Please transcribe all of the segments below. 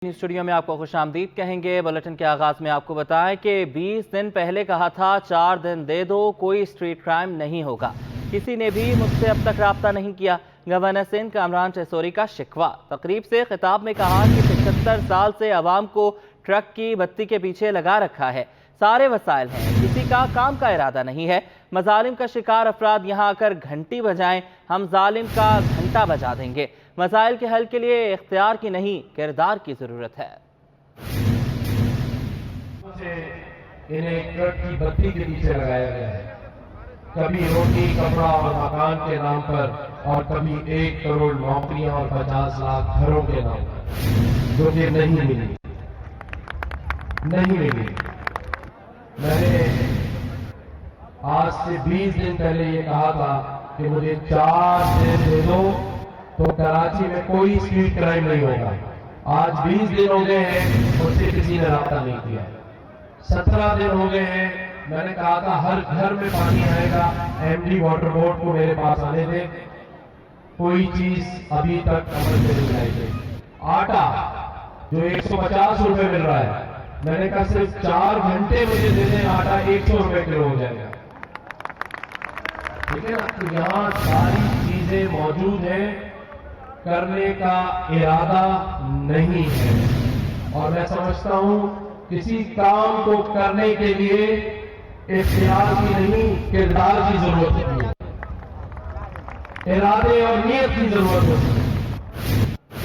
Studio में आपको खुशामदीद कहेंगे। बुलेटिन के आगाज में आपको बताएं कि 20 दिन पहले कहा था 4 दिन दे दो, कोई स्ट्रीट क्राइम नहीं होगा। किसी ने भी मुझसे अब तक राब्ता नहीं किया। गवर्नर सिंध कामरान टेसोरी का शिकवा। तकरीब से खिताब में कहा कि 75 साल से अवाम को ट्रक की बत्ती के पीछे लगा रखा है। सारे वसाइल हैं, किसी का काम का इरादा नहीं है। मजालिम का शिकार अफराद यहाँ आकर घंटी बजाएं, हम जालिम का घंटा बजा देंगे। मसाइल के हल के लिए इख्तियार की नहीं, किरदार की जरूरत है। इन्हें ट्रक की बत्ती के पीछे लगाया गया है। कभी रोटी, कपड़ा और मकान के नाम पर, और कभी 1 करोड़ नौकरियां और 50 लाख घरों के नाम पर, जो कि नहीं मिली। मैंने आज से 20 दिन पहले ये कहा था कि मुझे 4 दिन दे दो तो कराची में कोई स्ट्रीट क्राइम नहीं होगा। आज 20 दिन हो गए हैं, मुझसे किसी ने राब्ता नहीं किया। 17 दिन हो गए हैं, मैंने कहा था हर घर में पानी आएगा, एमडी वाटर बोर्ड को मेरे पास आने दे। कोई चीज अभी तक अमल में नहीं आई गई। आटा जो 150 रुपए मिल रहा है, मैंने कहा सिर्फ 4 घंटे मुझे दे दें, आटा 100 रुपए किलो हो जाएगा। ठीक है ना? तो यहाँ सारी चीजें मौजूद हैं, करने का इरादा नहीं है। और मैं समझता हूं किसी काम को करने के लिए इख्तियार की नहीं, किरदार की जरूरत होती है, इरादे और नीयत की जरूरत होती है।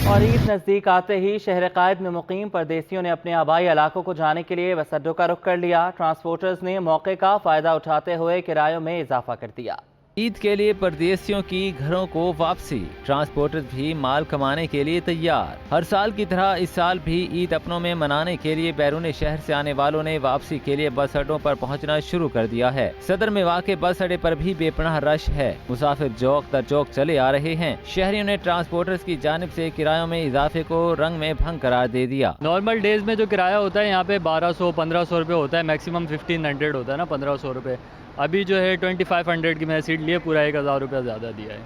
और ईद नज़दीक आते ही शहर कायद में मुकीम परदेसियों ने अपने आबाई इलाकों को जाने के लिए बस अड्डों का रुख कर लिया। ट्रांसपोर्टर्स ने मौके का फ़ायदा उठाते हुए किरायों में इजाफा कर दिया। ईद के लिए परदेसियों की घरों को वापसी। ट्रांसपोर्टर्स भी माल कमाने के लिए तैयार। हर साल की तरह इस साल भी ईद अपनों में मनाने के लिए बैरून शहर से आने वालों ने वापसी के लिए बस अड्डों पर पहुंचना शुरू कर दिया है। सदर में वाक़े बस अड्डे पर भी बेपनाह रश है। मुसाफिर चौक दर चौक चले आ रहे हैं। शहरियों ने ट्रांसपोर्टर्स की जानिब से किरायों में इजाफे को रंग में भंग करार दे दिया। नॉर्मल डेज में जो किराया होता है यहाँ पे 1200-1500 रुपये होता है, मैक्सिमम 1500 होता है ना, 1500 रुपये। अभी जो है 2500 की मैंने सीट लिए, पूरा 1000 रुपया ज़्यादा दिया है।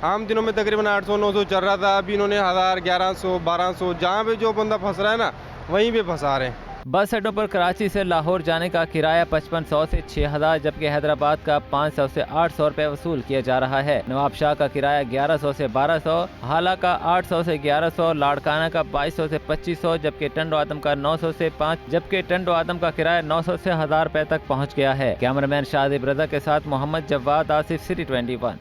आम दिनों में तकरीबन 800-900 चल रहा था, अभी इन्होंने 1000, 1100, 1200, जहाँ पे जो बंदा फंस रहा है ना वहीं पे फंसा रहे हैं। बस अड्डों पर कराची से लाहौर जाने का किराया 5500 से 6000, जबकि हैदराबाद का 500 से 800 रुपए वसूल किया जा रहा है। नवाबशाह का किराया 1100 से 1200, हाला का 800 से 1100, लाड़काना का 2200 से 2500, जबकि टंडो आदम का 900 से 5, जबकि टंडो आदम का किराया 900 से 1000 रुपए तक पहुँच गया है। कैमरामैन शादिब रजा के साथ मोहम्मद जवाद, आसिफ, सिटी 21।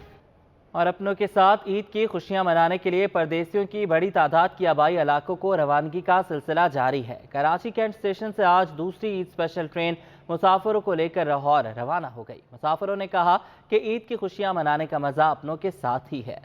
और अपनों के साथ ईद की खुशियां मनाने के लिए परदेसियों की बड़ी तादाद की आबाई इलाकों को रवानगी का सिलसिला जारी है। कराची कैंट स्टेशन से आज दूसरी ईद स्पेशल ट्रेन मुसाफिरों को लेकर लाहौर रवाना हो गई। मुसाफिरों ने कहा कि ईद की खुशियां मनाने का मजा अपनों के साथ ही है।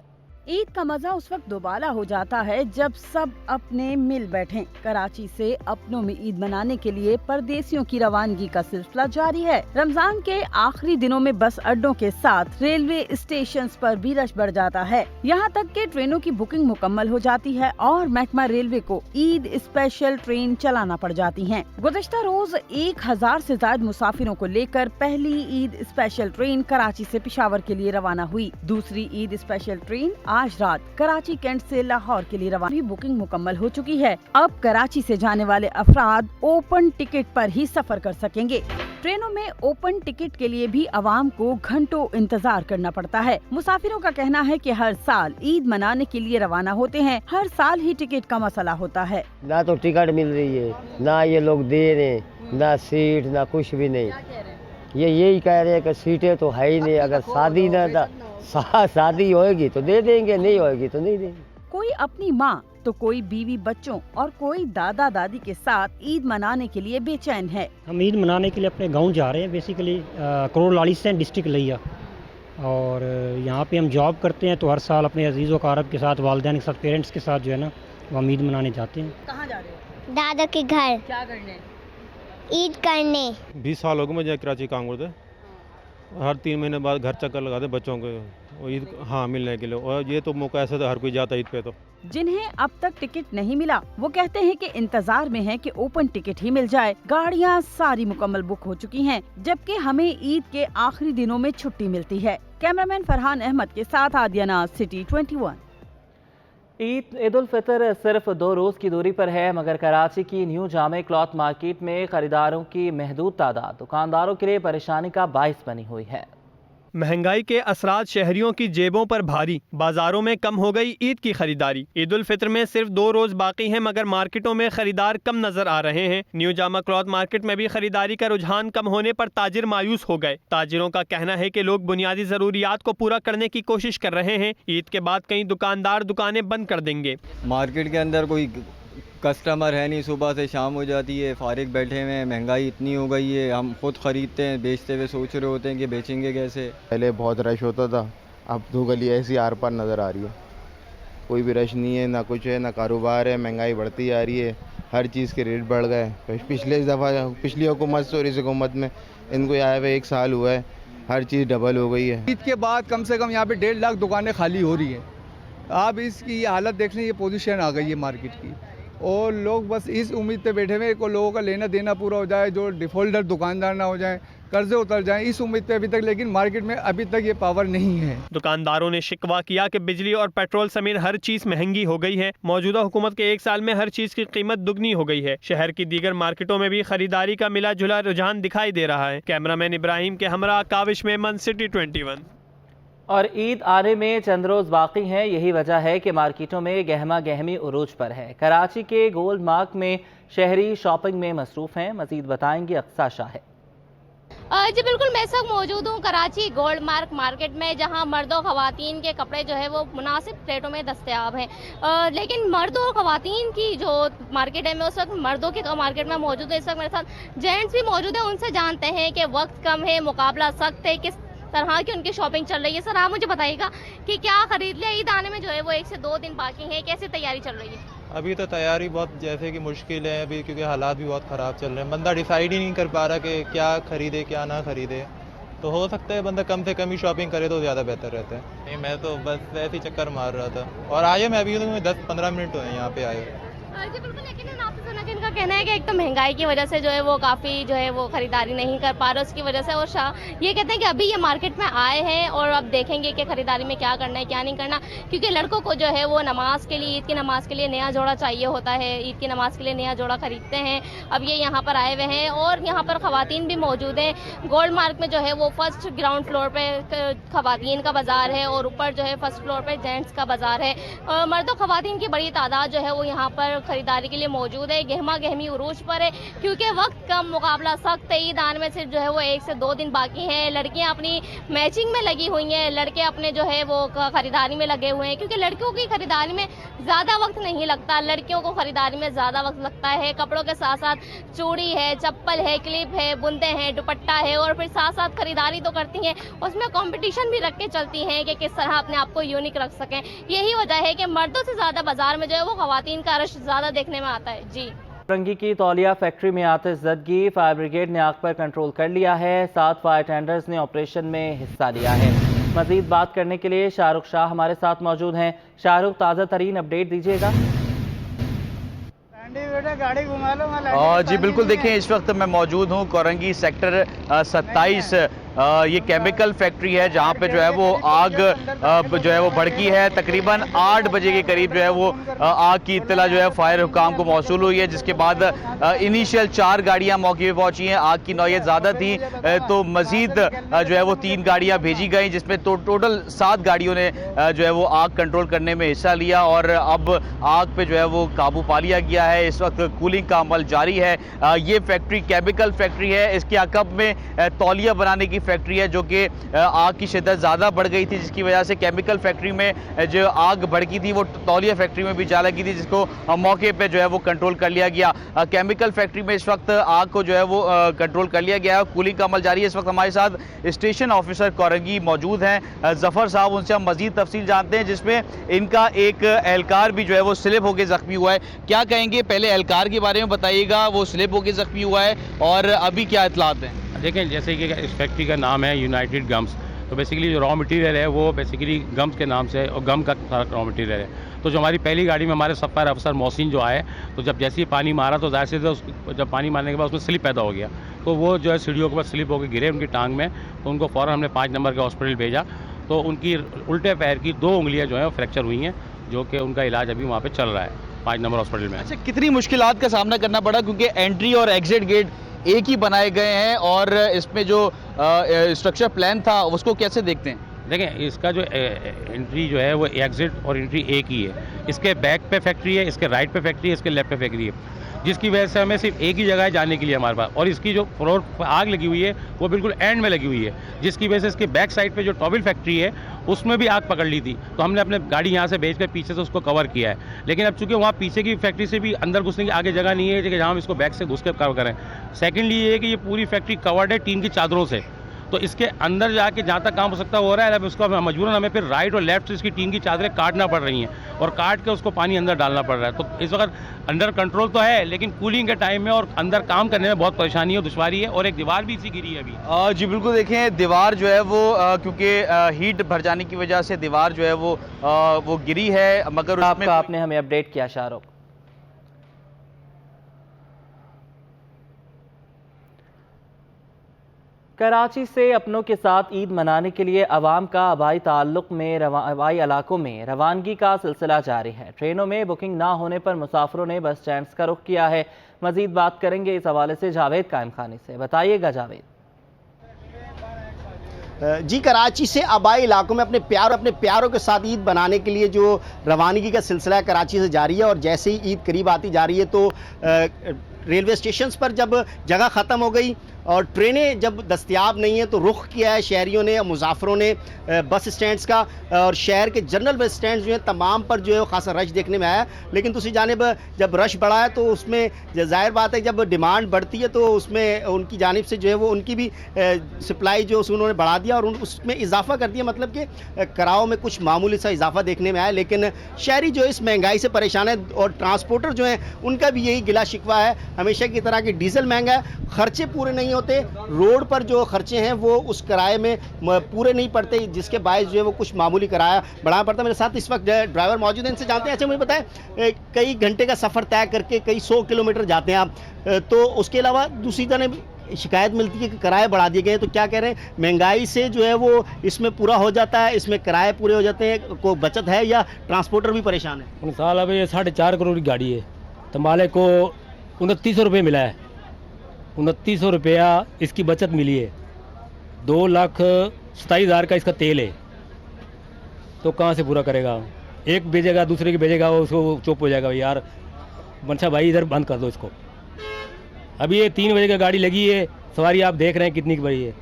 ईद का मजा उस वक्त दोबारा हो जाता है जब सब अपने मिल बैठें। कराची से अपनों में ईद मनाने के लिए परदेसियों की रवानगी का सिलसिला जारी है। रमजान के आखिरी दिनों में बस अड्डों के साथ रेलवे स्टेशन पर भी रश बढ़ जाता है। यहाँ तक के ट्रेनों की बुकिंग मुकम्मल हो जाती है और महकमा रेलवे को ईद स्पेशल ट्रेन चलाना पड़ जाती है। गुज़श्ता रोज 1000 से ज्यादा मुसाफिरों को लेकर पहली ईद स्पेशल ट्रेन कराची से पेशावर के लिए रवाना हुई। दूसरी ईद स्पेशल ट्रेन आज रात कराची कैंट से लाहौर के लिए रवाना। बुकिंग मुकम्मल हो चुकी है। अब कराची से जाने वाले अफराद ओपन टिकट पर ही सफर कर सकेंगे। ट्रेनों में ओपन टिकट के लिए भी आवाम को घंटों इंतजार करना पड़ता है। मुसाफिरों का कहना है कि हर साल ईद मनाने के लिए रवाना होते हैं, हर साल ही टिकट का मसला होता है। ना तो टिकट मिल रही है, ना ये लोग दे रहे, ना सीट, ना कुछ भी नहीं। ये यही कह रहे हैं कि सीटें तो है ही नहीं। अगर शादी होएगी तो दे देंगे, नहीं होएगी तो नहीं देंगे। कोई अपनी माँ तो कोई बीवी बच्चों और कोई दादा दादी के साथ ईद मनाने के लिए बेचैन है। हम ईद मनाने के लिए अपने गांव जा रहे हैं, बेसिकली करोड़ लाली से डिस्ट्रिक्ट लिया, और यहाँ पे हम जॉब करते हैं, तो हर साल अपने अजीज़ व कारब के साथ, वालिदैन के साथ, पेरेंट्स के साथ जो है ना वो हम ईद मनाने जाते हैं। कहाँ जा रहे हो? दादा के घर। क्या करने? ईद करने। 20 साल हो गए मुझे कराची काम करते, हर 3 महीने बाद घर चक्कर लगाते बच्चों को ईद मिलने के लिए। और ये तो मौका ऐसा तो हर कोई जाता ईद पे। तो जिन्हें अब तक टिकट नहीं मिला वो कहते हैं कि इंतजार में हैं कि ओपन टिकट ही मिल जाए। गाड़ियां सारी मुकम्मल बुक हो चुकी हैं, जबकि हमें ईद के आखिरी दिनों में छुट्टी मिलती है। कैमरामैन फरहान अहमद के साथ आदिया नाज, सिटी 21। ईद उल फितर सिर्फ 2 रोज़ की दूरी पर है, मगर कराची की न्यू जामे क्लॉथ मार्केट में खरीदारों की महदूद तादाद दुकानदारों के लिए परेशानी का बाइस बनी हुई है। महंगाई के असरात शहरियों की जेबों पर भारी, बाजारों में कम हो गई ईद की खरीदारी। ईद उल फितर में सिर्फ 2 रोज बाकी हैं, मगर मार्केटों में खरीदार कम नजर आ रहे हैं। न्यू जामा क्लॉथ मार्केट में भी खरीदारी का रुझान कम होने पर ताजिर मायूस हो गए। ताजिरों का कहना है कि लोग बुनियादी जरूरियात को पूरा करने की कोशिश कर रहे हैं। ईद के बाद कई दुकानदार दुकानें बंद कर देंगे। मार्केट के अंदर कोई कस्टमर है नहीं, सुबह से शाम हो जाती है, फारिग बैठे हुए हैं। महंगाई इतनी हो गई है, हम खुद ख़रीदते हैं, बेचते हुए सोच रहे होते हैं कि बेचेंगे कैसे। पहले बहुत रश होता था, अब 2 गली ऐसी आर पार नज़र आ रही है। कोई भी रश नहीं है, ना कुछ है, ना कारोबार है। महंगाई बढ़ती आ रही है, हर चीज़ के रेट बढ़ गए। पिछली हुकूमत से और इस हुकूमत में इनको आए हुए 1 साल हुआ है, हर चीज़ डबल हो गई है। ईद के बाद कम से कम यहाँ पे 1.5 लाख दुकानें खाली हो रही हैं। आप इसकी हालत देख लें, ये पोजीशन आ गई है मार्केट की, और लोग बस इस उम्मीद पे बैठे हुए को लोगों का लेना देना पूरा हो जाए, जो डिफॉल्टर दुकानदार ना हो जाए, कर्जे उतर जाएं, इस उम्मीद पे अभी तक, लेकिन मार्केट में अभी तक ये पावर नहीं है। दुकानदारों ने शिकवा किया कि बिजली और पेट्रोल समेत हर चीज महंगी हो गई है। मौजूदा हुकूमत के 1 साल में हर चीज की कीमत दुगनी हो गई है। शहर की दीगर मार्केटों में भी खरीदारी का मिला जुला रुझान दिखाई दे रहा है। कैमरामैन इब्राहिम के हमरा काविश मेमन, सिटी 21। और ईद आने में चंद रोज़ बाकी हैं, यही वजह है कि मार्केटों में गहमा गहमी उरूज पर है। कराची के गोल्ड मार्क में शहरी शॉपिंग में मसरूफ़ हैं। मज़ीद बताएंगे अक्सा शाह। जी बिल्कुल, मैं इस वक्त मौजूद हूँ कराची गोल्ड मार्क मार्केट में, जहाँ मर्दों ख़वातीन के कपड़े जो है वो मुनासिब रेटों में दस्तयाब हैं। लेकिन मर्दों और ख़वातीन की जो मार्केट है, मैं उस वक्त मर्दों के मार्केट में मौजूद है। इस वक्त मेरे साथ जेंट्स भी मौजूद है, उनसे जानते हैं कि वक्त कम है, मुकाबला सख्त है, किस तरह की उनकी शॉपिंग चल रही है। सर, आप मुझे बताइएगा कि क्या खरीद लिया? ईद आने में जो है वो 1 से 2 दिन बाकी हैं, कैसी तैयारी चल रही है? अभी तो तैयारी बहुत जैसे कि मुश्किल है अभी, क्योंकि हालात भी बहुत ख़राब चल रहे हैं। बंदा डिसाइड ही नहीं कर पा रहा कि क्या खरीदे क्या ना खरीदे। तो हो सकता है बंदा कम से कम ही शॉपिंग करे तो ज़्यादा बेहतर रहता है। नहीं, मैं तो बस ऐसे ही चक्कर मार रहा था, और आए मैं अभी 10-15 मिनट हुए यहाँ पे आए। जी बिल्कुल, लेकिन आपसे सुना कि इनका कहना है कि एक तो महंगाई की वजह से जो है वो काफ़ी जो है वो खरीदारी नहीं कर पा रहे, उसकी वजह से। और ये कहते हैं कि अभी ये मार्केट में आए हैं और अब देखेंगे कि खरीदारी में क्या करना है क्या नहीं करना, क्योंकि लड़कों को जो है वो नमाज के लिए, ईद की नमाज के लिए नया जोड़ा चाहिए होता है। ईद की नमाज के लिए नया जोड़ा खरीदते हैं। अब ये यहाँ पर आए हुए हैं और यहाँ पर ख़वातीन भी मौजूद हैं। गोल्ड मार्क में जो है वो फर्स्ट ग्राउंड फ्लोर पर ख़वातीन का बाज़ार है और ऊपर जो है फर्स्ट फ्लोर पर जेंट्स का बाज़ार है। मर्दों ख़वातीन की बड़ी तादाद जो है वो यहाँ पर खरीदारी के लिए मौजूद है। गहमा गहमी उरूज पर है, क्योंकि वक्त कम, मुकाबला सख्त है। ईद आने में सिर्फ जो है वो 1 से 2 दिन बाकी हैं। लड़कियां अपनी मैचिंग में लगी हुई हैं, लड़के अपने जो है वो खरीदारी में लगे हुए हैं, क्योंकि लड़कियों की खरीदारी में ज़्यादा वक्त नहीं लगता, लड़कियों को खरीदारी में ज़्यादा वक्त लगता है। कपड़ों के साथ साथ चूड़ी है, चप्पल है, क्लिप है, बुंदे हैं, दुपट्टा है, और फिर साथ साथ खरीदारी तो करती हैं, उसमें कंपटीशन भी रख के चलती हैं कि किस तरह अपने आप को यूनिक रख सकें। यही वजह है कि मर्दों से ज़्यादा बाजार में जो है वो खवातीन का रश ज़्यादा देखने में आता है। जी, रंगी की तौलिया फैक्ट्री में आतिश ज़दगी, फायर ब्रिगेड ने आग पर कंट्रोल कर लिया है। 7 फायर टेंडर्स ने ऑपरेशन में हिस्सा लिया है। मजीद बात करने के लिए शाहरुख शाह हमारे साथ मौजूद हैं। शाहरुख, ताज़ा तरीन अपडेट दीजिएगा। गाड़ी घुमा लो। जी बिल्कुल, देखिए इस वक्त मैं मौजूद हूँ कोरंगी सेक्टर 27। ये केमिकल फैक्ट्री है जहाँ पे जो है वो आग जो है वो भड़की है। तकरीबन 8 बजे के करीब जो है वो आग की इत्तला जो है फायर हुकाम को मौसूल हुई है, जिसके बाद इनिशियल 4 गाड़ियाँ मौके पे पहुँची हैं। आग की नौयत ज़्यादा थी तो मज़ीद जो है वो 3 गाड़ियाँ भेजी गई, जिसमें टोटल 7 गाड़ियों ने जो है वो आग कंट्रोल करने में हिस्सा लिया और अब आग पे जो है वो काबू पा लिया गया है। इस वक्त कूलिंग का अमल जारी है। ये फैक्ट्री केमिकल फैक्ट्री है, इसके अकब में तौलिया बनाने की फैक्ट्री है, जो कि आग की शिद्दत ज़्यादा बढ़ गई थी, जिसकी वजह से केमिकल फैक्ट्री में जो आग भड़की थी वो तौलिया फैक्ट्री में भी जा लगी थी, जिसको मौके पे जो है वो कंट्रोल कर लिया गया। केमिकल फैक्ट्री में इस वक्त आग को जो है वो कंट्रोल कर लिया गया है। कूलिंग का अमल जारी है। इस वक्त हमारे साथ स्टेशन ऑफिसर कोरंगी मौजूद हैं, जफर साहब, उनसे हम मजीद तफसील जानते हैं, जिसमें इनका एक एहलकार भी जो है वो स्लिप होकर जख्मी हुआ है। क्या कहेंगे, पहले एहलकार के बारे में बताइएगा, वो स्लिप होकर जख्मी हुआ है और अभी क्या इत्तलात हैं? देखें, जैसे कि इस फैक्ट्री का नाम है यूनाइटेड गम्स, तो बेसिकली जो रॉ मटेरियल है वो बेसिकली गम्स के नाम से, और गम का सारा रॉ मटेरियल है। तो जो हमारी पहली गाड़ी में हमारे सफायर अफसर मोहसिन जो आए, तो जब जैसे ही पानी मारा तो जाहिर से जब पानी मारने के बाद उसमें स्लिप पैदा हो गया, तो वो जो है सीढ़ियों के बाद स्लिप होकर गिरे उनकी टांग में, तो उनको फ़ौरन हमने 5 नंबर के हॉस्पिटल भेजा। तो उनकी उल्टे पैर की 2 उंगलियां जो है फ्रैक्चर हुई हैं जो कि उनका इलाज अभी वहाँ पे चल रहा है 5 नंबर हॉस्पिटल में। अच्छा, कितनी मुश्किलात का सामना करना पड़ा, क्योंकि एंट्री और एग्जिट गेट एक ही बनाए गए हैं, और इसमें जो स्ट्रक्चर प्लान था उसको कैसे देखते हैं? देखें, इसका जो एंट्री जो है वो एग्जिट और एंट्री एक ही है। इसके बैक पे फैक्ट्री है, इसके राइट पे फैक्ट्री है, इसके लेफ्ट पे फैक्ट्री है, जिसकी वजह से हमें सिर्फ एक ही जगह है जाने के लिए हमारे पास। और इसकी जो फ्लोर पर आग लगी हुई है वो बिल्कुल एंड में लगी हुई है, जिसकी वजह से इसके बैक साइड पे जो टॉबिल फैक्ट्री है उसमें भी आग पकड़ ली थी। तो हमने अपने गाड़ी यहाँ से भेज कर पीछे से उसको कवर किया है, लेकिन अब चूंकि वहाँ पीछे की फैक्ट्री से भी अंदर घुसने की आगे जगह नहीं है कि जहाँ हम इसको बैक से घुस कर कवर करें। सेकेंडली ये है कि ये पूरी फैक्ट्री कवर्ड है टीन की चादरों से, तो इसके अंदर जाके जहाँ तक काम हो सकता है हो रहा है। अब उसको मजबूरन हमें फिर राइट और लेफ्ट से इसकी टीन की चादरें काटना पड़ रही हैं, और काट के उसको पानी अंदर डालना पड़ रहा है। तो इस वक्त अंडर कंट्रोल तो है, लेकिन कूलिंग के टाइम में और अंदर काम करने में बहुत परेशानी और दुश्वारी है। और एक दीवार भी इसी गिरी है अभी। जी बिल्कुल, देखें दीवार जो है वो क्योंकि हीट भर जाने की वजह से दीवार जो है वो गिरी है, मगर उसमें आपने हमें अपडेट किया शाहरुख। कराची से अपनों के साथ ईद मनाने के लिए अवाम का हवाई ताल्लुक में हवाई इलाकों में रवानगी का सिलसिला जारी है। ट्रेनों में बुकिंग ना होने पर मुसाफिरों ने बस स्टैंड्स का रुख किया है। मजीद बात करेंगे इस हवाले से जावेद कायम खानी से। बताइएगा जावेद। जी, कराची से आबाई इलाकों में अपने प्यारों के साथ ईद बनाने के लिए जो रवानगी का सिलसिला है कराची से जारी है, और जैसे ही ईद करीब आती जा रही है तो रेलवे स्टेशंस पर जब जगह ख़त्म हो गई और ट्रेनें जब दस्तयाब नहीं है तो रुख किया है शहरियों ने, मुसाफिरों ने बस स्टैंड्स का। और शहर के जनरल बस स्टैंड जो हैं तमाम पर जो है खासा रश देखने में आया। लेकिन दूसरी जानिब जब रश बढ़ा है तो उसमें ज़ाहिर बात है जब डिमांड बढ़ती है तो उसमें उनकी जानिब से जो है वो उनकी भी सप्लाई जो उन्होंने बढ़ा दिया और उसमें इजाफा कर दिया। मतलब कि किरायों में कुछ मामूली सा इजाफा देखने में आया। लेकिन शहरी जो इस महंगाई से परेशान है और ट्रांसपोर्टर जो हैं उनका भी यही गिला शिकवा है हमेशा की तरह कि डीजल महंगा है, खर्चे पूरे नहीं होते, रोड पर जो खर्चे हैं वो उस किराए में पूरे नहीं पड़ते, जिसके बायस जो है वो कुछ मामूली किराया बढ़ाना पड़ता है। मेरे साथ इस वक्त ड्राइवर मौजूद हैं, इनसे जानते हैं। अच्छा मुझे बताएं, कई घंटे का सफ़र तय करके कई 100 किलोमीटर जाते हैं आप, तो उसके अलावा दूसरी तरफ शिकायत मिलती है कि किराए बढ़ा दिए गए, तो क्या कह रहे हैं, महंगाई से जो है वो इसमें पूरा हो जाता है, इसमें किराए पूरे हो जाते हैं, कोई बचत है या ट्रांसपोर्टर भी परेशान है? साल अब ये 4.5 करोड़ की गाड़ी है, तो मालिक को 2900 रुपये मिला है। 2900 रुपया इसकी बचत मिली है। 2,27,000 का इसका तेल है, तो कहाँ से पूरा करेगा? एक भेजेगा दूसरे की भेजेगा, उसको चुप हो जाएगा यार मनशा भाई इधर बंद कर दो इसको। अभी ये 3 बजे की गाड़ी लगी है, सवारी आप देख रहे हैं कितनी बड़ी है।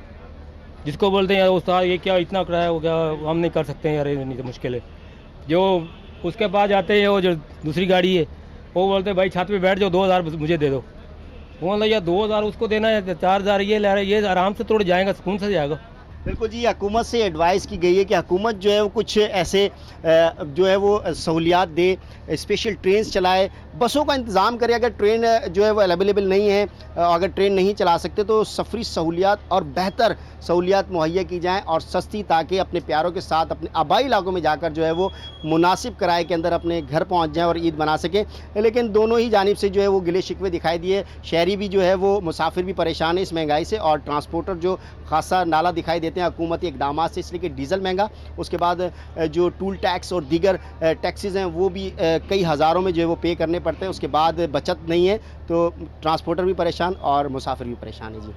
जिसको बोलते हैं यार उस्ताद ये क्या इतना किराया हो गया, हम नहीं कर सकते हैं यार, ये नहीं तो मुश्किल है। जो उसके पास जाते हैं वो जो दूसरी गाड़ी है वो बोलते हैं भाई छत पे बैठ जाओ, 2,000 मुझे दे दो। वो मतलब यार 2,000 उसको देना है, 4,000 ये ले रहे, ये आराम से तोड़ जाएगा, सुकून से जाएगा। बिल्कुल जी, हुकूमत से एडवाइस की गई है कि हुकूमत जो है वो कुछ ऐसे जो है वो सहूलियात दे, स्पेशल ट्रेन चलाए, बसों का इंतज़ाम करे। अगर ट्रेन जो है वो अवेलेबल नहीं है, अगर ट्रेन नहीं चला सकते तो सफरी सहूलियात और बेहतर सहूलियात मुहैया की जाएँ और सस्ती, ताकि अपने प्यारों के साथ अपने आबाई इलाकों में जाकर जो है वो मुनासिब किराए के अंदर अपने घर पहुँच जाएँ और ईद मना सकें। लेकिन दोनों ही जानिब से जो है वो गिले शिकवे दिखाई दिए। शहरी भी जो है वो मुसाफिर भी परेशान है इस महंगाई से, और ट्रांसपोर्टर जो खासा नाला दिखाई देते हैं हुकूमती इकदाम से, इसलिए कि डीजल महंगा, उसके बाद जो टूल टैक्स और दीगर टैक्सेस हैं वो भी कई हज़ारों में जो है वो पे करने पड़ते हैं। उसके बाद बचत नहीं है तो ट्रांसपोर्टर भी परेशान और मुसाफिर भी परेशान है। जी,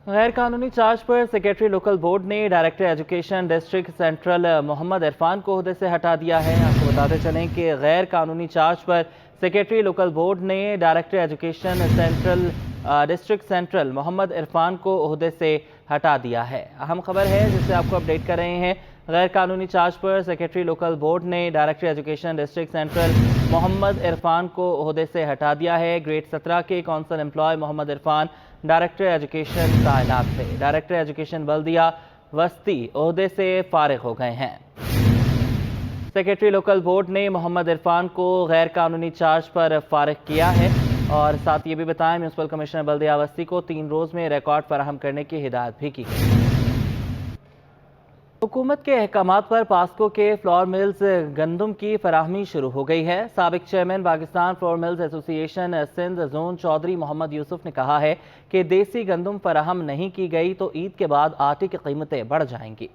गैर कानूनी चार्ज पर सेक्रेटरी लोकल बोर्ड ने director education district central Mohammad Irfan को ओहदे से हटा दिया है। आपको बताते चलें कि गैर कानूनी चार्ज पर सेक्रेटरी लोकल बोर्ड ने director education district central Mohammad Irfan को ओहदे से हटा दिया है। अहम खबर है जिससे आपको अपडेट कर रहे हैं। गैर कानूनी चार्ज पर सेक्रेटरी लोकल बोर्ड ने director education district central Mohammad Irfan को ओहदे से हटा दिया है। ग्रेड 17 के council employ Mohammad Irfan director education तैनात थे। डायरेक्टर एजुकेशन बल्दिया वस्ती ओहदे से फारिग हो गए हैं। सेक्रेटरी लोकल बोर्ड ने मोहम्मद इरफान को गैर कानूनी चार्ज पर फारिग किया है और साथ ये भी बताया म्यूनसिपल कमिश्नर बल्दिया वस्ती को 3 रोज़ में रिकॉर्ड फराहम करने की हिदायत भी की गई। हुकूमत के अहकामात पर पास्को के फ्लोर मिल्स गंदम की फराहमी शुरू हो गई है। साबिक chairman Pakistan flour mills association Sindh zone Chaudhry Mohammad Yusuf ने कहा है कि देसी गंदम फराहम नहीं की गई तो ईद के बाद आटे की कीमतें बढ़ जाएंगी।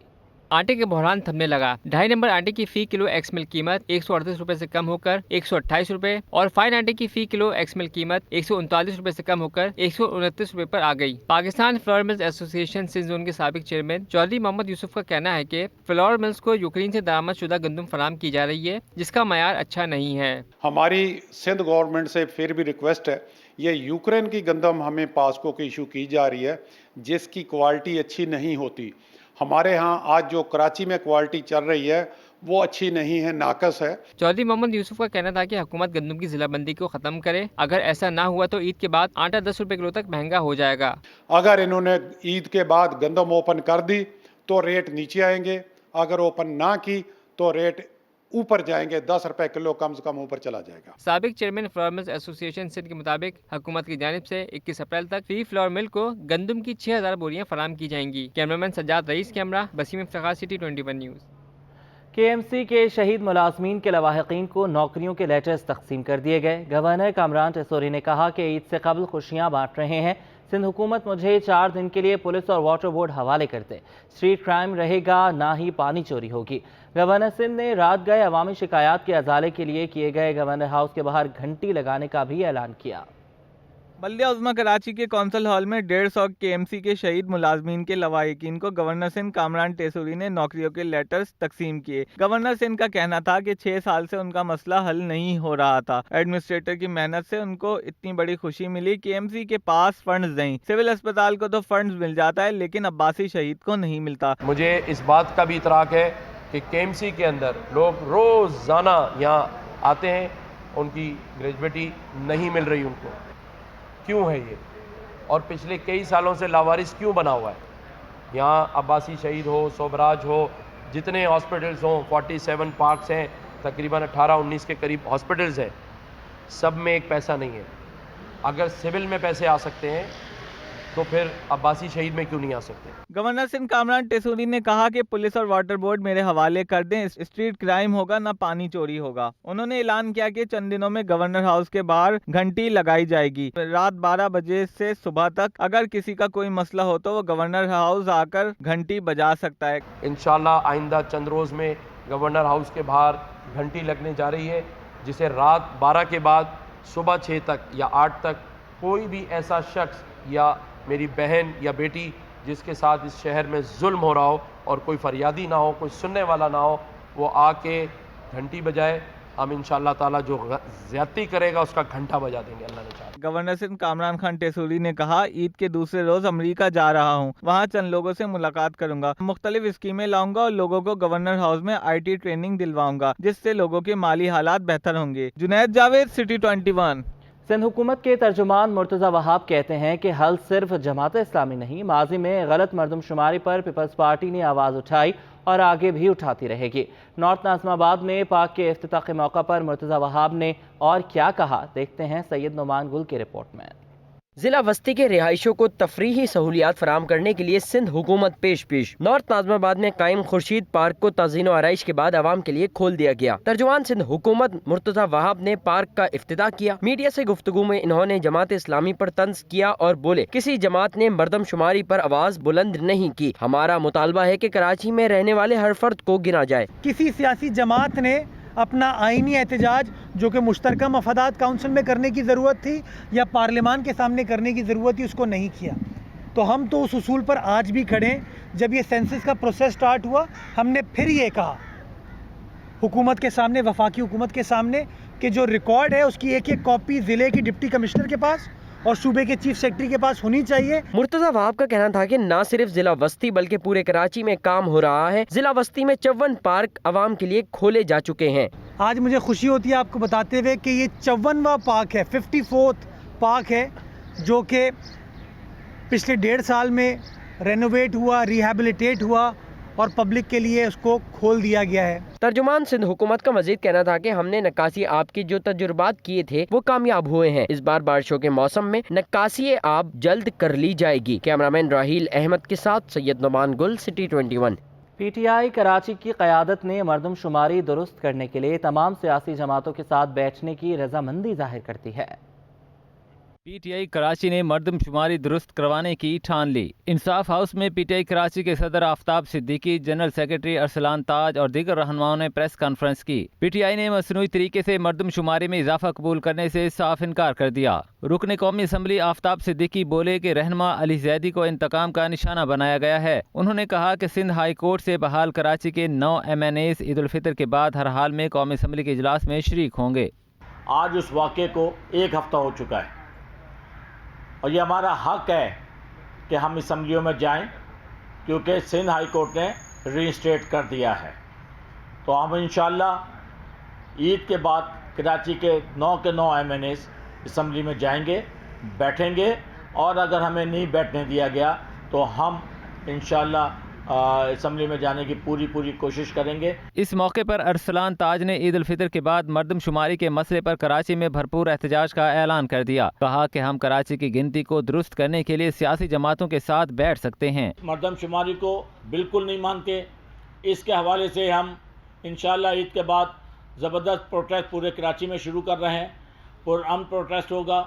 आटे के बहरान थमने लगा। 2.5 नंबर आटे की फी किलो एक्स मिल कीमत 138 रुपए से कम होकर 128 रुपए और फाइन आटे की फी किलो एक्स मिल कीमत 139 रुपए से कम होकर 129 रुपए पर आ गई। Pakistan flour mills association Sindh zone के साबिक चेयरमैन चौधरी मोहम्मद यूसुफ का कहना है कि फ्लोर मिल्स को यूक्रेन से दरामद शुदा गंदम फराम की जा रही है, जिसका मयार अच्छा नहीं है। हमारी सिंध गवर्नमेंट से फिर भी रिक्वेस्ट है, ये यूक्रेन की गंदम हमें पासको की इशू की जा रही है, जिसकी क्वालिटी अच्छी नहीं होती। हमारे यहाँ आज जो कराची में क्वालिटी चल रही है वो अच्छी नहीं है, नाकस है। चौधरी मोहम्मद यूसुफ का कहना था कि हुकूमत गंदम की जिलाबंदी को खत्म करे। अगर ऐसा ना हुआ तो ईद के बाद आटा 10 रुपए किलो तक महंगा हो जाएगा। अगर इन्होंने ईद के बाद गंदम ओपन कर दी तो रेट नीचे आएंगे, अगर ओपन ना की तो रेट ऊपर जाएंगे, 10 रुपए किलो कम से कम ऊपर चला जाएगा। साबिक chairman flour mills association Sindh के मुताबिक हुकूमत की जानिब से 21 अप्रैल तक फी फ्लोर मिल को गंदम की 6000 बोरियां फराम की जाएंगी। Cameraman Sajjad Raees camera Basim Iftikhar City 21 News. KMC के शहीद मुलाजमीन के लवाहिकीन को नौकरियों के लेटर्स तकसीम कर दिए गए। गवर्नर कामरान टेसोरी ने कहा कि ईद से कबल खुशियाँ बांट रहे हैं। सिंध हुकूमत मुझे 4 दिन के लिए पुलिस और वाटर बोर्ड हवाले कर दे। स्ट्रीट क्राइम रहेगा, ना ही पानी चोरी होगी। गवर्नर सिंध ने रात गए अवामी शिकायत के अजाले के लिए किए गए गवर्नर हाउस के बाहर घंटी लगाने का भी ऐलान किया। बल्दिया उज़्मा कराची के कौंसल हॉल में 150 KMC के शहीद मुलाजमीन के लवाहिकीन को गवर्नर सिंध कामरान टेसोरी ने नौकरियों के लेटर्स तकसीम किए। गवर्नर सिंध का कहना था कि 6 साल से उनका मसला हल नहीं हो रहा था। एडमिनिस्ट्रेटर की मेहनत से उनको इतनी बड़ी खुशी मिली। KMC के पास फंड्स नहीं, सिविल अस्पताल को तो फंड्स मिल जाता है लेकिन अब्बासी शहीद को नहीं मिलता। मुझे इस बात का भी इतराक है कि KMC के अंदर लोग रोज़ाना यहाँ आते हैं, उनकी ग्रेजुएटी नहीं मिल रही उनको। क्यों है ये? और पिछले कई सालों से लावारिस क्यों बना हुआ है? यहाँ अब्बासी शहीद हो, सोबराज हो, जितने हॉस्पिटल्स हों, 47 पार्क्स हैं, तकरीबन 18-19 के करीब हॉस्पिटल्स हैं, सब में एक पैसा नहीं है। अगर सिविल में पैसे आ सकते हैं तो फिर अब्बासी शहीद में क्यों नहीं आ सकते? गवर्नर सिंध कामरान टेसोरी ने कहा कि पुलिस और वाटर बोर्ड मेरे हवाले कर दें, स्ट्रीट क्राइम होगा ना पानी चोरी होगा। उन्होंने ऐलान किया कि चंद दिनों में गवर्नर हाउस के बाहर घंटी लगाई जाएगी। रात 12 बजे से सुबह तक अगर किसी का कोई मसला हो तो वो गवर्नर हाउस आकर घंटी बजा सकता है। इंशाल्लाह आइंदा चंद रोज़ में गवर्नर हाउस के बाहर घंटी लगने जा रही है, जिसे रात 12 के बाद सुबह 6 तक या 8 तक कोई भी ऐसा शख्स या मेरी बहन या बेटी जिसके साथ इस शहर में जुल्म हो रहा हो और कोई फरियादी ना हो, कोई सुनने वाला ना हो, वो आके घंटी बजाए। हम इंशाअल्लाह ताला जो ज़्यादती करेगा उसका घंटा बजा देंगे, अल्लाह ने चाहा। गवर्नर सिंध कामरान खान टेसोरी ने कहा, ईद के दूसरे रोज अमेरिका जा रहा हूँ, वहाँ चंद लोगों से मुलाकात करूंगा, मुख्तलिफ स्कीमें लाऊंगा और लोगों को गवर्नर हाउस में IT ट्रेनिंग दिलवाऊंगा, जिससे लोगों के माली हालात बेहतर होंगे। जुनैद जावेद, सिटी 21। सिंध हुकूमत के तर्जुमान मुर्तज़ा वहाब कहते हैं कि हल सिर्फ जमात इस्लामी नहीं, माजी में गलत मरदमशुमारी पर पीपल्स पार्टी ने आवाज़ उठाई और आगे भी उठाती रहेगी। नॉर्थ नाज़िमाबाद में पाक के इफ्तिताह के मौका पर मुर्तज़ा वहाब ने और क्या कहा, देखते हैं सैयद नुमान गुल की रिपोर्ट में। जिला वस्ती के रिहायशों को तफरीही सहूलियात फराम करने के लिए सिंध हुकूमत पेश नॉर्थ नाज़िमाबाद में कायम खुर्शीद पार्क को तज़ीन व आराइश के बाद आवाम के लिए खोल दिया गया। तर्जुमान सिंध हुकूमत मुर्तज़ा वहाब ने पार्क का इफ्तिताह किया। मीडिया से गुफ्तगू में इन्होंने जमात इस्लामी पर तंज किया और बोले, किसी जमात ने मरदमशुमारी पर आवाज बुलंद नहीं की। हमारा मुतालबा है कि कराची में रहने वाले हर फर्द को गिना जाए। किसी सियासी जमात ने अपना आईनी एहतजाज जो कि मुश्तरका मफादात काउंसिल में करने की ज़रूरत थी या पार्लियामान के सामने करने की ज़रूरत थी, उसको नहीं किया। तो हम तो उस उसूल पर आज भी खड़े हैं। जब ये सेंसस का प्रोसेस स्टार्ट हुआ, हमने फिर ये कहा हुकूमत के सामने, वफाकी हुकूमत के सामने, कि जो रिकॉर्ड है उसकी एक एक कॉपी ज़िले की डिप्टी कमिश्नर के पास और सूबे के चीफ सेक्रेटरी के पास होनी चाहिए। मुर्तज़ा वहाब का कहना था कि न सिर्फ जिला वस्ती बल्कि पूरे कराची में काम हो रहा है। जिला वस्ती में 54 पार्क आवाम के लिए खोले जा चुके हैं। आज मुझे खुशी होती है आपको बताते हुए कि ये 54वां पार्क है, 54th पार्क है, जो कि पिछले 1.5 साल में रेनोवेट हुआ, रिहैबिलिटेट हुआ और पब्लिक के लिए उसको खोल दिया गया है। तर्जुमान सिंध हुकूमत का मजीद कहना था कि हमने नक्कासी आब की जो तजुर्बात किए थे वो कामयाब हुए हैं। इस बार बारिशों के मौसम में नक्कासी आब जल्द कर ली जाएगी। कैमरामैन राहील अहमद के साथ सैयद नुमान गुल, सिटी 21। PTI कराची की क़यादत ने मरदमशुमारी दुरुस्त करने के लिए तमाम सियासी जमातों के साथ बैठने की रजामंदी जाहिर करती है। पीटीआई कराची ने मर्दमशुमारी दुरुस्त करवाने की ठान ली। इंसाफ हाउस में पीटीआई कराची के सदर आफ्ताब सिद्दीकी, जनरल सेक्रेटरी अरसलान ताज और दीगर रहनुमाओं ने प्रेस कॉन्फ्रेंस की। पीटीआई ने मसनूई तरीके से मर्दमशुमारी में इजाफा कबूल करने से साफ इनकार कर दिया। रुकन कौमी असम्बली आफ्ताब सिद्दीकी बोले कि रहनुमा अली जैदी को इंतकाम का निशाना बनाया गया है। उन्होंने कहा कि सिंध हाई कोर्ट से बहाल कराची के 9 MNAs ईद उल फितर के बाद हर हाल में कौमी असम्बली के इजलास में शरीक होंगे। आज उस वाक़े को 1 हफ्ता हो चुका है और ये हमारा हक है कि हम असम्बलियों में जाएं, क्योंकि सिंध हाई कोर्ट ने रीइंस्टेट कर दिया है। तो हम इंशाअल्लाह ईद के बाद कराची के 9 के 9 MNAs असम्बली में जाएंगे, बैठेंगे, और अगर हमें नहीं बैठने दिया गया तो हम इंशाअल्लाह असम्बली में जाने की पूरी कोशिश करेंगे। इस मौके पर अरसलान ताज ने ईद उल फितर के बाद मर्दमशुमारी के मसले पर कराची में भरपूर एहतजाज का ऐलान कर दिया। कहा कि हम कराची की गिनती को दुरुस्त करने के लिए सियासी जमातों के साथ बैठ सकते हैं। मर्दमशुमारी को बिल्कुल नहीं मानते। इसके हवाले से हम इंशाअल्लाह ईद के बाद ज़बरदस्त प्रोटेस्ट पूरे कराची में शुरू कर रहे हैं। पुरअमन प्रोटेस्ट होगा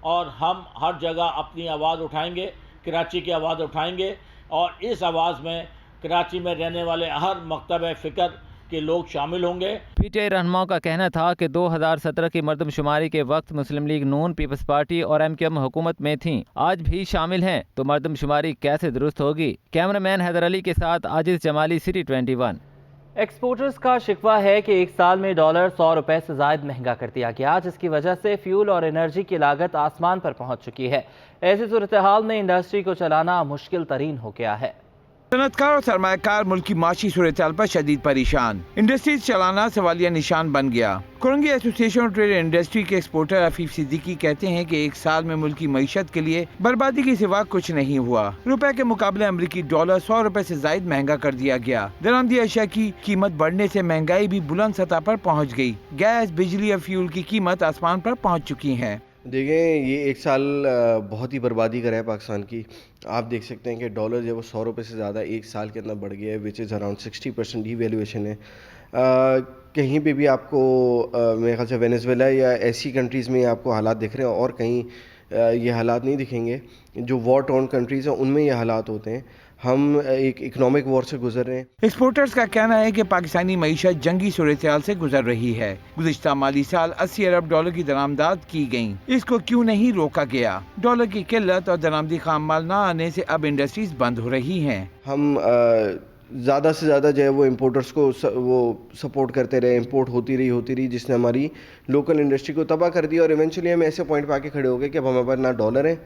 और हम हर जगह अपनी आवाज़ उठाएंगे, कराची की आवाज़ उठाएंगे, और इस आवाज़ में कराची में रहने वाले हर मकतब फ़िक्र के लोग शामिल होंगे। पीटीआई रहनुमाओं का कहना था कि 2017 की मर्दमशुमारी के वक्त मुस्लिम लीग नून, पीपल्स पार्टी और MQM हुकूमत में थीं, आज भी शामिल हैं, तो मर्दमशुमारी कैसे दुरुस्त होगी। कैमरामैन हैदर अली के साथ आजिज जमाली, सिटी 21। एक्सपोर्टर्स का शिकवा है कि एक साल में डॉलर 100 रुपए से ज़ायद महंगा कर दिया गया, जिसकी वजह से फ्यूल और एनर्जी की लागत आसमान पर पहुंच चुकी है। ऐसी सूरत हाल में इंडस्ट्री को चलाना मुश्किल तरीन हो गया है। सनतकार और सरमायाकार मुल्क की माशी सूरत हाल पर शदीद परेशान। इंडस्ट्रीज चलाना सवालिया निशान बन गया। Korangi association of trade industry के एक्सपोर्टर अफीफ सिद्दीकी कहते हैं कि एक साल में मुल्क की मईशत के लिए बर्बादी के सिवा कुछ नहीं हुआ। रुपए के मुकाबले अमरीकी डॉलर 100 रुपए से जायद महंगा कर दिया गया। दरामदी अशिया की कीमत बढ़ने से महंगाई भी बुलंद सतह पर पहुँच गयी। गैस, बिजली और फ्यूल की कीमत आसमान पर पहुँच चुकी है। देखें, ये एक साल बहुत ही बर्बादी करा है पाकिस्तान की। आप देख सकते हैं कि डॉलर जो वो 100 रुपये से ज़्यादा एक साल के अंदर बढ़ गया है, विच इज़ अराउंड 60% डिवैल्यूएशन है। कहीं पे भी आपको मेरे ख्याल से वेनेजुएला या ऐसी कंट्रीज़ में आपको हालात दिख रहे हैं, और कहीं ये हालात नहीं दिखेंगे। जो वॉर टॉर्न कंट्रीज़ हैं उनमें ये हालात होते हैं। हम एक इकोनॉमिक वॉर से गुजर रहे हैं। एक्सपोर्टर्स का कहना है कि पाकिस्तानी मईशत जंगी सूरत-ए-हाल से गुजर रही है। गुज़िश्ता माली साल 80 अरब डॉलर की दरामदाद की गयी, इसको क्यों नहीं रोका गया? डॉलर की किल्लत और दरामदी खाम माल न आने से अब इंडस्ट्रीज बंद हो रही हैं। हम ज़्यादा से ज़्यादा जो है वो इम्पोर्टर्स को वो सपोर्ट करते रहे, इम्पोर्ट होती रही, जिसने हमारी लोकल इंडस्ट्री को तबाह कर दिया। और इवेंचुअली हम ऐसे पॉइंट पर आके खड़े हो गए कि अब हमारे पास ना डॉलर है,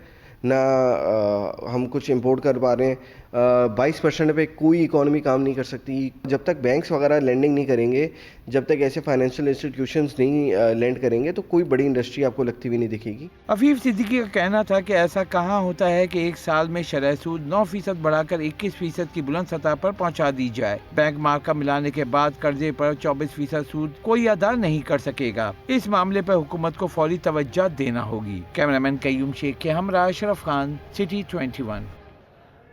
ना हम कुछ इंपोर्ट कर पा रहे हैं। 22% पे कोई इकोनॉमी काम नहीं कर सकती। जब तक बैंक्स वगैरह लैंडिंग नहीं करेंगे, जब तक ऐसे फाइनेंशियल इंस्टीट्यूशंस नहीं लैंड करेंगे, तो कोई बड़ी इंडस्ट्री आपको लगती हुई नहीं दिखेगी। अफीफ सिद्दीकी का कहना था कि ऐसा कहाँ होता है कि एक साल में शरह सूद 9% बढ़ाकर 21% की बुलंद सतह पर पहुँचा दी जाए। बैंक मार्का मिलाने के बाद कर्जे पर 24% सूद कोई अदा नहीं कर सकेगा। इस मामले पर हुकूमत को फौरी तवज्जो देना होगी। कैमरामैन कयूम शेख के हमरा अशरफ खान, सिटी 21।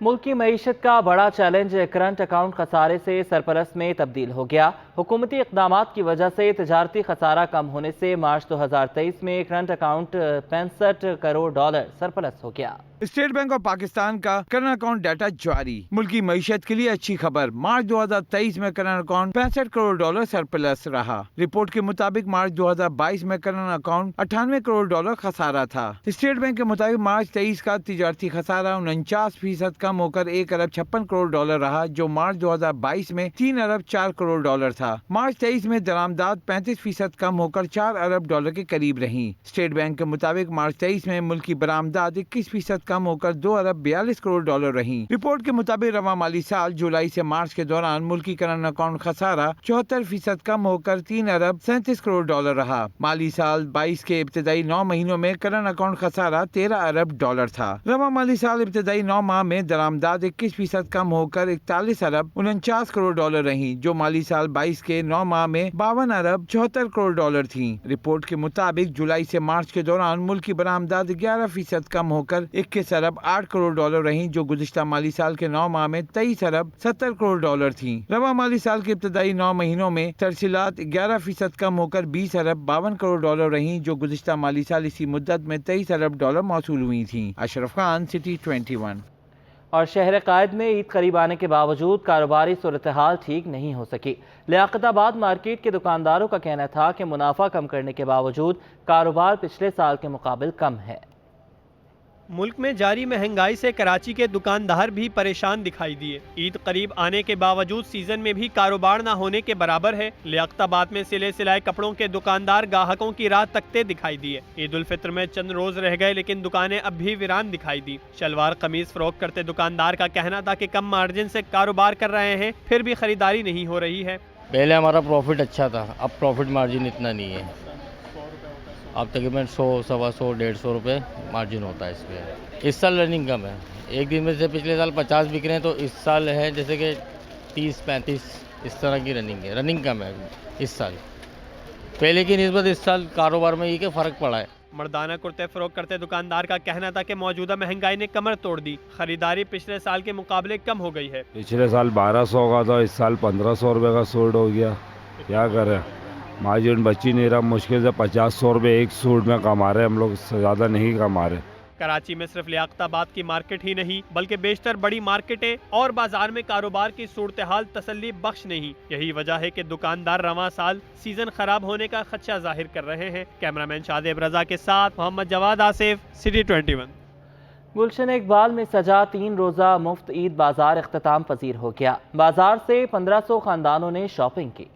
मुल्क की मईशत का बड़ा चैलेंज करंट अकाउंट खसारे से सरप्लस में तब्दील हो गया। हुकूमती इक़दामात की वजह से तजारती खसारा कम होने से मार्च 2023 में current account 65 crore dollar surplus हो गया। स्टेट बैंक ऑफ पाकिस्तान का करंट अकाउंट डाटा जारी। मुल्क की मईशत के लिए अच्छी खबर। मार्च 2023 में current account 65 crore dollar surplus रहा। रिपोर्ट के मुताबिक मार्च 2022 में करंट अकाउंट 98 करोड़ डॉलर खसारा था। स्टेट बैंक के मुताबिक मार्च 23 का तिजारती खसारा 49% कम होकर 1 अरब 56 करोड़ डॉलर रहा, जो मार्च 2022 में 3 अरब 4 करोड़ डॉलर था। मार्च 23 में दरामदाद 35% कम होकर 4 अरब डॉलर के करीब रही। स्टेट बैंक के मुताबिक मार्च 23 में मुल्क की बरामदाद 21% कम होकर 2 अरब 42 करोड़ डॉलर रही। रिपोर्ट के मुताबिक रवा माली साल जुलाई से मार्च के दौरान मुल्क की करंट अकाउंट खसारा 74% कम होकर 3 अरब 37 करोड़ डॉलर रहा। माली साल 22 के इब्तदाई 9 महीनों में करंट अकाउंट खसारा 13 अरब डॉलर था। रवा माली साल इब्तदाई 9 माह में दरामदाद 21% कम होकर 41 अरब 49 करोड़ डॉलर रही, जो माली साल 22 के 9 माह में 52 अरब 74 करोड़ डॉलर थी। रिपोर्ट के मुताबिक जुलाई से मार्च के दौरान मुल्क की बरामदाद 11% कम होकर 21 अरब 8 करोड़ डॉलर रहीं, जो गुज़िश्ता माली साल के 9 माह में 23 अरब 70 करोड़ डॉलर थीं। रवा माली साल के इब्तदाई 9 महीनों में तरसीलात 11% कम होकर 20 अरब 52 करोड़ डॉलर रहीं, जो गुज़िश्ता माली साल इसी मुद्दत में 23 अरब डॉलर मौसूल हुई थीं। अशरफ खान, सिटी 21। और शहर कायद में ईद करीब आने के बावजूद कारोबारी सूरत-ए-हाल ठीक नहीं हो सकी। लियाकताबाद मार्केट के दुकानदारों का कहना था कि मुनाफा कम करने के बावजूद कारोबार पिछले साल के मुकाबले कम है। मुल्क में जारी महंगाई से कराची के दुकानदार भी परेशान दिखाई दिए। ईद करीब आने के बावजूद सीजन में भी कारोबार न होने के बराबर है। लियाकताबाद में सिले सिलाए कपड़ों के दुकानदार ग्राहकों की राह तकते दिखाई दिए। ईद उल फित्र में चंद रोज रह गए, लेकिन दुकानें अब भी वीरान दिखाई दी। शलवार कमीज फरोख्त करते दुकानदार का कहना था कि कम मार्जिन से कारोबार कर रहे हैं, फिर भी खरीदारी नहीं हो रही है। पहले हमारा प्रॉफिट अच्छा था, अब प्रॉफिट मार्जिन इतना नहीं है। अब तकरीबन 100, 125, 150 रुपये मार्जिन होता है इसमें। इस साल रनिंग कम है। एक दिन में से पिछले साल 50 बिक रहे हैं, तो इस साल है जैसे कि 30-35 इस तरह की रनिंग है। रनिंग कम है इस साल, पहले की निस्बत इस साल कारोबार में ये कि फ़र्क पड़ा है। मर्दाना कुर्ते फरोख्त करते दुकानदार का कहना था कि मौजूदा महंगाई ने कमर तोड़ दी। खरीदारी पिछले साल के मुकाबले कम हो गई है। पिछले साल 1200 का था, इस साल 1500 रुपये का सूट हो गया। क्या करें, मार्जिन बची नहीं रहा। मुश्किल से 50-100 रुपये एक सूट में कमा रहे, हम लोग ज़्यादा नहीं कमा रहे। कराची में सिर्फ लियाकताबाद की मार्केट ही नहीं, बल्कि बेशतर बड़ी मार्केटें और बाजार में कारोबार की सूरत हाल तसल्ली बख्श नहीं। यही वजह है कि दुकानदार रवां साल सीजन खराब होने का खदशा जाहिर कर रहे हैं। कैमरामैन शादेब रजा के साथ मोहम्मद जवाद आसिफ, सिटी 21। गुलशन इकबाल में सजा 3 रोज़ा मुफ्त ईद बाजार इख्तिताम पजीर हो गया। बाजार से 1500 खानदानों ने शॉपिंग की।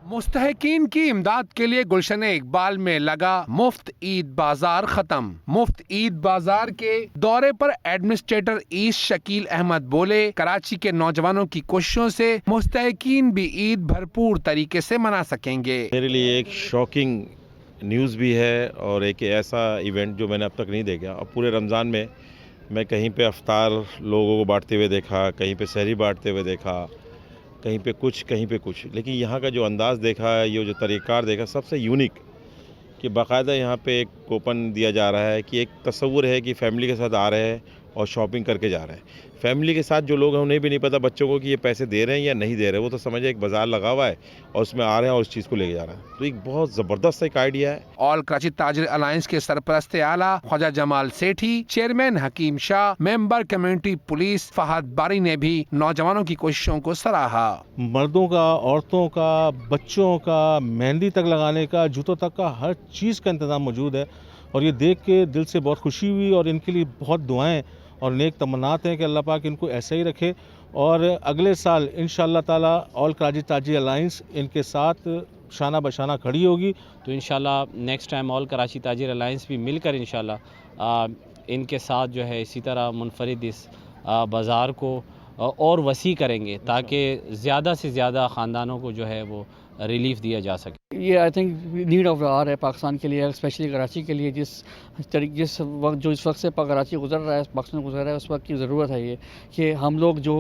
मुस्तहकीन की इमदाद के लिए गुलशन इकबाल में लगा मुफ्त ईद बाजार खत्म। मुफ्त ईद बाजार के दौरे पर एडमिनिस्ट्रेटर ईद शकील अहमद बोले, कराची के नौजवानों की कोशिशों से मुस्तहकीन भी ईद भरपूर तरीके से मना सकेंगे। मेरे लिए एक शॉकिंग न्यूज़ भी है और एक ऐसा इवेंट जो मैंने अब तक नहीं देखा। अब पूरे रमज़ान में मैं कहीं पे अफ्तार लोगों को बांटते हुए देखा, कहीं पे सहरी बांटते हुए देखा, कहीं पे कुछ, लेकिन यहाँ का जो अंदाज़ देखा, ये जो तरीक़ार देखा, सबसे यूनिक कि बाकायदा यहाँ पे एक कूपन दिया जा रहा है कि एक तस्वुर है कि फैमिली के साथ आ रहे हैं और शॉपिंग करके जा रहे हैं। फैमिली के साथ जो लोग हैं उन्हें भी नहीं पता बच्चों को कि ये पैसे दे रहे हैं या नहीं दे रहे, वो तो समझे एक बाजार लगा हुआ है और उसमें आ रहे हैं और उस चीज़ को लेके जा रहे हैं। तो एक बहुत ज़बरदस्त एक आइडिया है। ऑल कराची ताजिर अलायंस के सरपरस्त आला Khawaja Jamal Sethi, chairman Hakeem Shah, member community police Fahad Bari ने भी नौजवानों की कोशिशों को सराहा। मर्दों का, औरतों का, बच्चों का, मेहंदी तक लगाने का, जूतों तक का, हर चीज़ का इंतज़ाम मौजूद है और ये देख के दिल से बहुत खुशी हुई और इनके लिए बहुत दुआएं और नेक तमन्नात हैं कि अल्लाह पाक इनको ऐसे ही रखे और अगले साल इंशाअल्लाह ताला ऑल कराची ताजिर अलायंस इनके साथ शाना बशाना खड़ी होगी। तो इंशाल्लाह next time all Karachi Tajir alliance भी मिलकर इंशाल्लाह इनके साथ जो है इसी तरह मुनफरिद इस बाज़ार को और वसी करेंगे ताकि ज़्यादा से ज़्यादा ख़ानदानों को जो है वो रिलीफ दिया जा सके। ये I think need of the hour है पाकिस्तान के लिए, स्पेशली कराची के लिए। जिस वक्त जो इस वक्त से कराची गुजर रहा है, पाकिस्तान गुजर रहा है, उस वक्त की ज़रूरत है ये कि हम लोग जो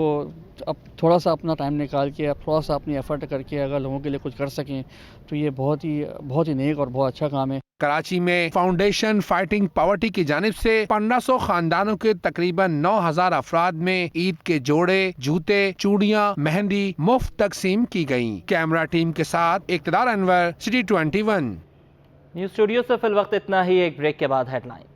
अब थोड़ा सा अपना टाइम निकाल के, अब थोड़ा सा अपनी एफर्ट करके अगर लोगों के लिए कुछ कर सकें तो ये बहुत ही नेक और बहुत अच्छा काम है। कराची में फाउंडेशन फाइटिंग पॉवर्टी की जानिब से 1500 खानदानों के तकरीबन 9000 अफराद में ईद के जोड़े, जूते, चूड़ियां, मेहंदी मुफ्त तकसीम की गयी। कैमरा टीम के साथ इक़्तिदार अनवर, सिटी 21। न्यूज़ स्टूडियो से फिल वक्त इतना ही। एक ब्रेक के बाद हेडलाइन।